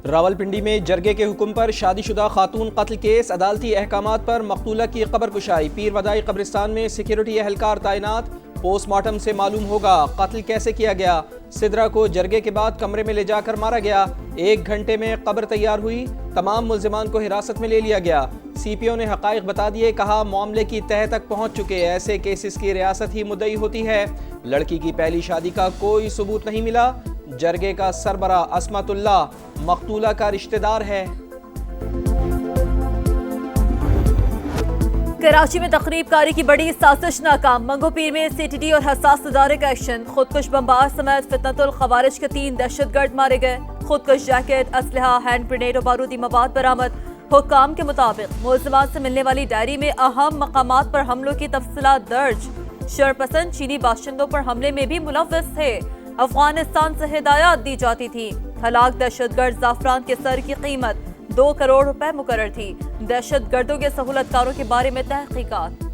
راولپنڈی میں جرگے کے حکم پر شادی شدہ خاتون قتل کیس، عدالتی احکامات پر مقتولہ کی قبر کشائی، پیر ودائی قبرستان میں سیکیورٹی اہلکار تعینات، پوسٹ مارٹم سے معلوم ہوگا قتل کیسے کیا گیا۔ سدرا کو جرگے کے بعد کمرے میں لے جا کر مارا گیا، 1 گھنٹے میں قبر تیار ہوئی، تمام ملزمان کو حراست میں لے لیا گیا۔ سی پی او نے حقائق بتا دیے، کہا معاملے کی تہہ تک پہنچ چکے، ایسے کیسز کی ریاست ہی مدعی ہوتی ہے۔ لڑکی کی پہلی شادی کا کوئی ثبوت نہیں ملا، جرگے کا سربراہ عصمت اللہ مقتولہ کا رشتہ دار ہے۔ کراچی میں تقریب کاری کی بڑی سازش ناکام، منگو پیر میں سی ٹی ڈی اور حساس ادارے کا ایکشن، خودکش بمبار سمیت فتنۃ الخوارج کے 3 دہشت گرد مارے گئے، خودکش جیکٹ، اسلحہ، ہینڈ گرینیڈ اور بارودی مواد برآمد۔ حکام کے مطابق ملزمان سے ملنے والی ڈائری میں اہم مقامات پر حملوں کی تفصیلات درج، شرپسند چینی باشندوں پر حملے میں بھی ملوث تھے۔ افغانستان سے ہدایات دی جاتی تھی، ہلاک دہشت گرد زعفران کے سر کی قیمت 2 کروڑ روپے مقرر تھی، دہشت گردوں کے سہولت کاروں کے بارے میں تحقیقات۔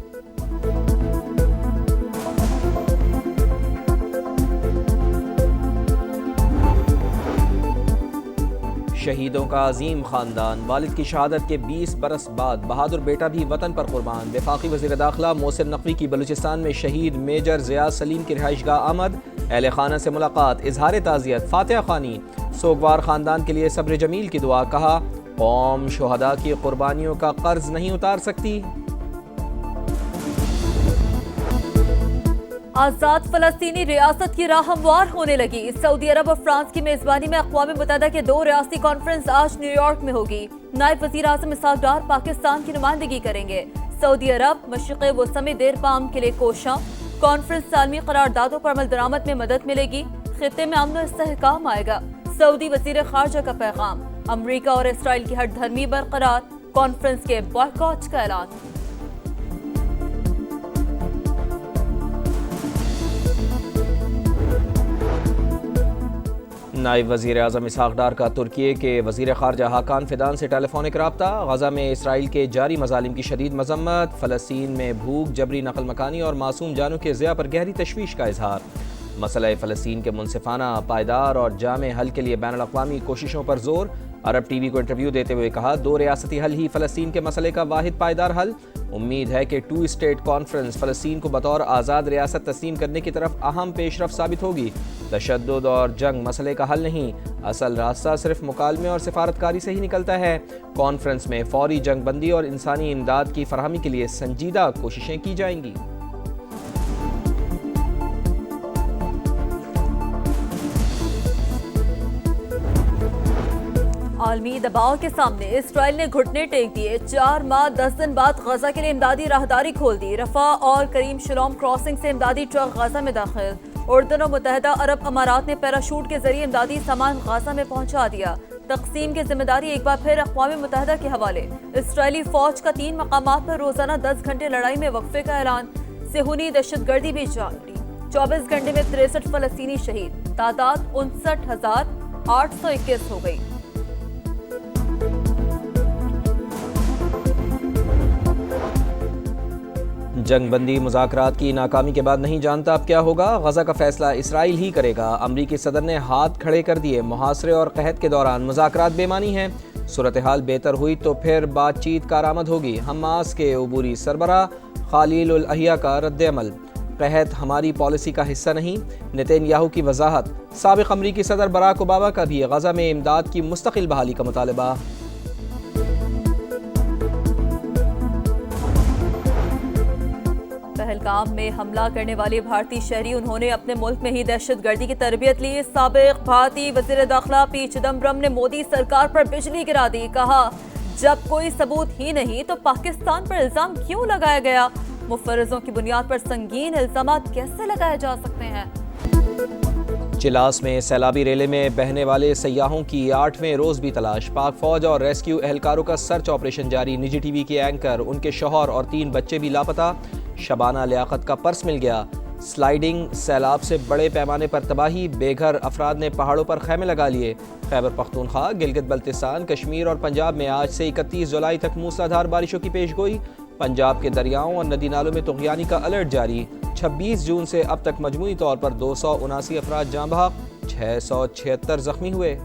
شہیدوں کا عظیم خاندان، والد کی شہادت کے 20 برس بعد بہادر بیٹا بھی وطن پر قربان۔ وفاقی وزیر داخلہ محسن نقوی کی بلوچستان میں شہید میجر ضیاء سلیم کی رہائش گاہ آمد، اہل خانہ سے ملاقات، اظہار تعزیت، فاتحہ خوانی، سوگوار خاندان کے لیے صبر جمیل کی دعا، کہا قوم شہداء کی قربانیوں کا قرض نہیں اتار سکتی۔ آزاد فلسطینی ریاست کی راہ ہموار ہونے لگی، سعودی عرب اور فرانس کی میزبانی میں اقوام متحدہ کے 2 ریاستی کانفرنس آج نیو یارک میں ہوگی۔ نائب وزیر اعظم اسحاق ڈار پاکستان کی نمائندگی کریں گے۔ سعودی عرب مشرق وسطی میں دیر پام کے لیے کوشاں، کانفرنس عالمی قراردادوں پر عمل درآمد میں مدد ملے گی، خطے میں امن و استحکام آئے گا۔ سعودی وزیر خارجہ کا پیغام، امریکہ اور اسرائیل کی ہٹ دھرمی برقرار، کانفرنس کے بائیکاٹ کا اعلان۔ نائب وزیر اعظم اسحاق ڈار کا ترکی کے وزیر خارجہ حاکان فیدان سے ٹیلی فونک رابطہ، غزہ میں اسرائیل کے جاری مظالم کی شدید مذمت، فلسطین میں بھوک، جبری نقل مکانی اور معصوم جانوں کے ضیاع پر گہری تشویش کا اظہار۔ مسئلہ فلسطین کے منصفانہ، پائیدار اور جامع حل کے لیے بین الاقوامی کوششوں پر زور۔ عرب ٹی وی کو انٹرویو دیتے ہوئے کہا 2 ریاستی حل ہی فلسطین کے مسئلے کا واحد پائیدار حل۔ امید ہے کہ 2 اسٹیٹ کانفرنس فلسطین کو بطور آزاد ریاست تسلیم کرنے کی طرف اہم پیش رفت ثابت ہوگی۔ تشدد اور جنگ مسئلے کا حل نہیں، اصل راستہ صرف مکالمے اور سفارتکاری سے ہی نکلتا ہے۔ کانفرنس میں فوری جنگ بندی اور انسانی امداد کی فراہمی کے لیے سنجیدہ کوششیں کی جائیں گی۔ عالمی دباؤ کے سامنے اسرائیل نے گھٹنے ٹیک دیے، 4 ماہ 10 دن بعد غزہ کے لیے امدادی راہداری کھول دی، رفح اور کریم شلوم کراسنگ سے امدادی ٹرک غزہ میں داخل۔ اردن اور متحدہ عرب امارات نے پیراشوٹ کے ذریعے امدادی سامان غزہ میں پہنچا دیا۔ تقسیم کی ذمہ داری ایک بار پھر اقوام متحدہ کے حوالے۔ اسرائیلی فوج کا 3 مقامات پر روزانہ 10 گھنٹے لڑائی میں وقفے کا اعلان، صہیونی دہشت گردی بھی جاری، 24 گھنٹے میں 63 فلسطینی شہید، تعداد 59,821 ہو گئی۔ جنگ بندی مذاکرات کی ناکامی کے بعد نہیں جانتا اب کیا ہوگا، غزہ کا فیصلہ اسرائیل ہی کرے گا۔ امریکی صدر نے ہاتھ کھڑے کر دیے، محاصرے اور قحط کے دوران مذاکرات بے معنی ہیں، صورتحال بہتر ہوئی تو پھر بات چیت کارآمد ہوگی۔ حماس کے عبوری سربراہ خلیل الاحیہ کا رد عمل، قحط ہماری پالیسی کا حصہ نہیں، نتن یاہو کی وضاحت۔ سابق امریکی صدر براک اوباما کا بھی غزہ میں امداد کی مستقل بحالی کا مطالبہ۔ پہلگام میں حملہ کرنے والے بھارتی شہری، انہوں نے اپنے ملک میں ہی دہشت گردی کی تربیت لی۔ سابق بھارتی وزیر داخلہ پی چدمبرم نے مودی سرکار پر بجلی گرا دی، کہا جب کوئی ثبوت ہی نہیں تو پاکستان پر الزام کیوں لگایا گیا، مفرزوں کی بنیاد پر سنگین الزامات کیسے لگائے جا سکتے ہیں۔ چلاس میں سیلابی ریلے میں بہنے والے سیاحوں کی 8ویں روز بھی تلاش، پاک فوج اور ریسکیو اہلکاروں کا سرچ آپریشن جاری۔ نجی ٹی وی کے اینکر، ان کے شوہر اور 3 بچے بھی لاپتہ۔ شبانہ لیاقت کا پرس مل گیا۔ سلائیڈنگ سیلاب سے بڑے پیمانے پر تباہی، بے گھر افراد نے پہاڑوں پر خیمے لگا لیے۔ خیبر پختونخوا، گلگت بلتستان، کشمیر اور پنجاب میں آج سے 31 جولائی تک موسلادھار بارشوں کی پیش گوئی۔ پنجاب کے دریاؤں اور ندی نالوں میں طغیانی کا الرٹ جاری۔ 26 جون سے اب تک مجموعی طور پر 279 افراد جاں بحق، 676 زخمی ہوئے۔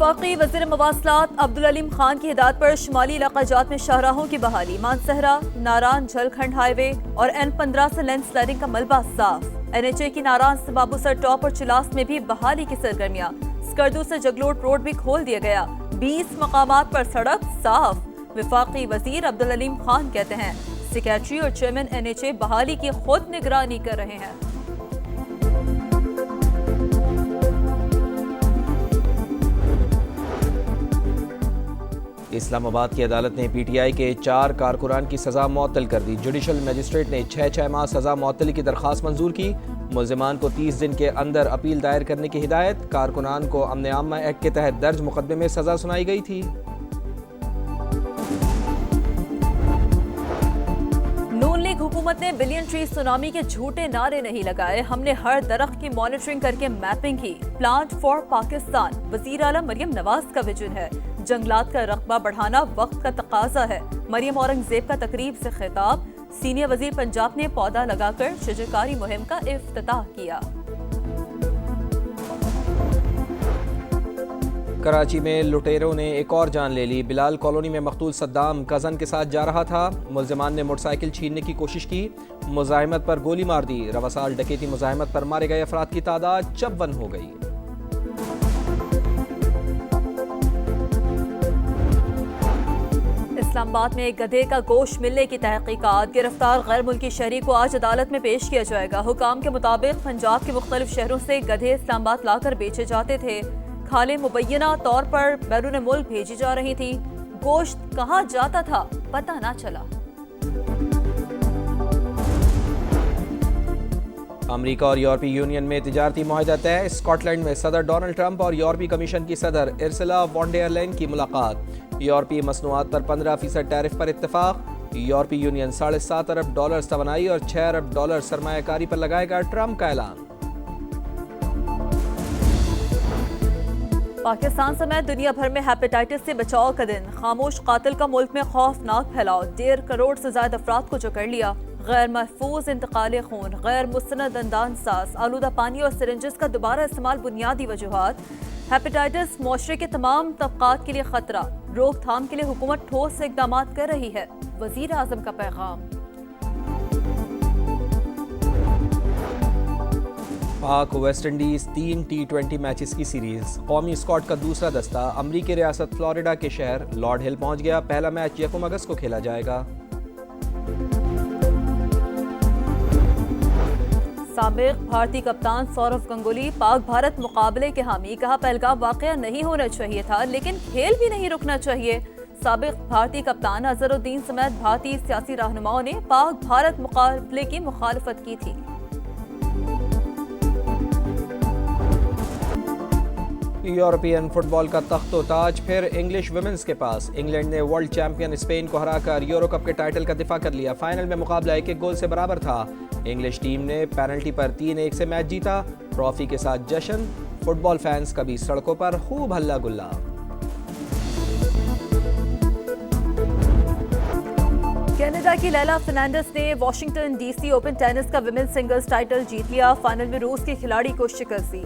وفاقی وزیر مواصلات عبدالعلیم خان کی ہدایت پر شمالی علاقہ جات میں شاہراہوں کی بحالی، مانسہرہ، ناران جھل کھنڈ ہائی وے اور N15 سے لینڈ سلائڈنگ کا ملبہ صاف۔ NHA کی ناران سے بابوسر ٹاپ اور چلاس میں بھی بحالی کی سرگرمیاں، سکردو سے جگلوٹ روڈ بھی کھول دیا گیا، 20 مقامات پر سڑک صاف۔ وفاقی وزیر عبدالعلیم خان کہتے ہیں سیکریٹری اور چیئرمین NHA بحالی کی خود نگرانی کر رہے ہیں۔ اسلام آباد کی عدالت نے پی ٹی آئی کے 4 کارکنان کی سزا معطل کر دی۔ جوڈیشل مجسٹریٹ نے 6 ماہ سزا معطلی کی درخواست منظور کی۔ ملزمان کو 30 دن کے اندر اپیل دائر کرنے کی ہدایت۔ کارکنان کو امن عامہ ایکٹ کے تحت درج مقدمے میں سزا سنائی گئی تھی۔ نون لیگ حکومت نے بلین ٹری سونامی کے جھوٹے نعرے نہیں لگائے، ہم نے ہر درخت کی مانیٹرنگ کر کے میپنگ کی۔ پلانٹ فار پاکستان وزیر اعلیٰ مریم نواز کا ویژن ہے۔ جنگلات کا رقبہ بڑھانا وقت کا تقاضا ہے۔ مریم اورنگزیب کا تقریب سے خطاب۔ سینئر وزیر پنجاب نے پودا لگا کر شجرکاری مہم کا افتتاح کیا۔ کراچی میں لٹیروں نے ایک اور جان لے لی۔ بلال کالونی میں مقتول صدام کزن کے ساتھ جا رہا تھا۔ ملزمان نے موٹر سائیکل چھیننے کی کوشش کی، مزاحمت پر گولی مار دی۔ رواسال ڈکیتی مزاحمت پر مارے گئے افراد کی تعداد 54 ہو گئی۔ اسلام آباد میں ایک گدھے کا گوشت ملنے کی تحقیقات۔ گرفتار غیر ملکی شہری کو آج عدالت میں پیش کیا جائے گا۔ حکام کے مطابق پنجاب کے مختلف شہروں سے گدھے اسلام آباد لا کر بیچے جاتے تھے۔ کھالیں مبینہ طور پر بیرون ملک بھیجی جا رہی تھی۔ گوشت کہاں جاتا تھا پتہ نہ چلا۔ امریکہ اور یورپی یونین میں تجارتی معاہدہ طے۔ اسکاٹ لینڈ میں صدر ڈونلڈ ٹرمپ اور یورپی کمیشن کی صدر ارسلا وان ڈیر لائن کی ملاقات۔ یورپی مصنوعات پر 15% ٹیرف پر اتفاق۔ یورپی یونین $7.5 ارب توانائی اور $6 ارب سرمایہ کاری پر لگائے گا، ٹرمپ کا اعلان۔ پاکستان سمیت دنیا بھر میں ہیپیٹائٹس سے بچاؤ کا دن۔ خاموش قاتل کا ملک میں خوفناک پھیلاؤ، 1.5 کروڑ سے زائد افراد کو جکڑ لیا۔ غیر محفوظ انتقال خون، غیر مستند دندان ساز، آلودہ پانی اور سرنجز کا دوبارہ استعمال بنیادی وجوہات۔ ہیپیٹائٹس معاشرے کے تمام طبقات کے لیے خطرہ، روک تھام کے لیے حکومت ٹھوس اقدامات کر رہی ہے، وزیر اعظم کا پیغام۔ پاک ویسٹ انڈیز 3 T20 میچز کی سیریز۔ قومی اسکواڈ کا دوسرا دستہ امریکی ریاست فلوریڈا کے شہر لارڈ ہل پہنچ گیا۔ پہلا میچ 1 اگست کو کھیلا جائے گا۔ سابق بھارتی کپتان سورو گنگولی پاک بھارت مقابلے کے حامی، کہا پہلگام واقعہ نہیں ہونا چاہیے تھا لیکن کھیل بھی نہیں رکنا چاہیے۔ سابق بھارتی کپتان اظہر الدین سمیت بھارتی سیاسی رہنماؤں نے پاک بھارت مقابلے کی مخالفت کی تھی۔ یورپین فٹ بال کا تخت و تاج پھر انگلش ویمنز کے پاس۔ انگلینڈ نے ورلڈ چیمپئن اسپین کو ہرا کر یورو کپ کے ٹائٹل کا دفاع کر لیا۔ فائنل میں مقابلہ 1-1 گول سے برابر تھا۔ انگلش ٹیم نے پینلٹی پر 3-1 سے میچ جیتا۔ ٹرافی کے ساتھ جشن، فٹ بال فینس کا بھی سڑکوں پر خوب ہلا گلا۔ کینیڈا کی لیلا فرنانڈس نے واشنگٹن DC اوپن ٹینس کا ویمن سنگلز ٹائٹل جیت لیا۔ فائنل میں روس کے کھلاڑی کو شکست دی۔